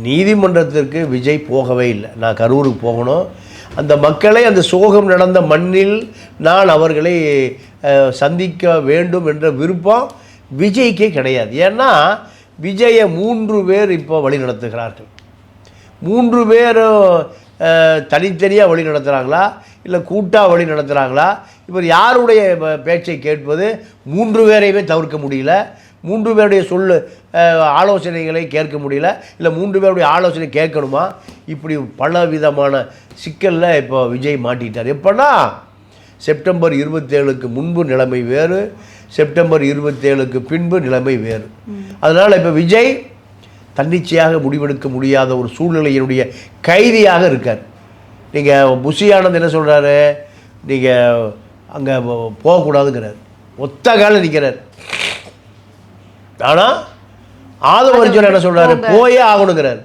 நீதிமன்றத்திற்கு விஜய் போகவே இல்லை. நான் கரூருக்கு போகணும், அந்த மக்களை அந்த சோகம் நடந்த மண்ணில் நான் அவர்களை சந்திக்க வேண்டும் என்ற விருப்பம் விஜய்க்கே கிடையாது. ஏன்னா விஜயை 3 பேர் இப்போ வழி நடத்துகிறார்கள். 3 பேரும் தனித்தனியாக வழி நடத்துகிறாங்களா இல்லை கூட்டாக வழி நடத்துகிறாங்களா? இவர் யாருடைய பேச்சை கேட்பது? 3 பேரையுமே தவிர்க்க முடியல. 3 பேருடைய ஆலோசனைகளை கேட்க முடியல. இல்லை 3 பேருடைய ஆலோசனை கேட்கணுமா? இப்படி பல விதமான சிக்கலில் இப்போ விஜய் மாட்டிட்டார். எப்போனா செப்டம்பர் 27க்கு முன்பு நிலைமை வேறு, செப்டம்பர் 27க்கு பின்பு நிலைமை வேறு. அதனால் இப்போ விஜய் தன்னிச்சையாக முடிவெடுக்க முடியாத ஒரு சூழ்நிலையினுடைய கைதியாக இருக்கார். நீங்கள் புஷி ஆனந்த் என்ன சொல்கிறாரு? நீங்கள் அங்கே போகக்கூடாதுங்கிறார், ஒத்த காலில் நிற்கிறார். ஆனால் ஆதவ அர்ஜுன் என்ன சொல்கிறாரு? போயே ஆகணுங்கிறார்.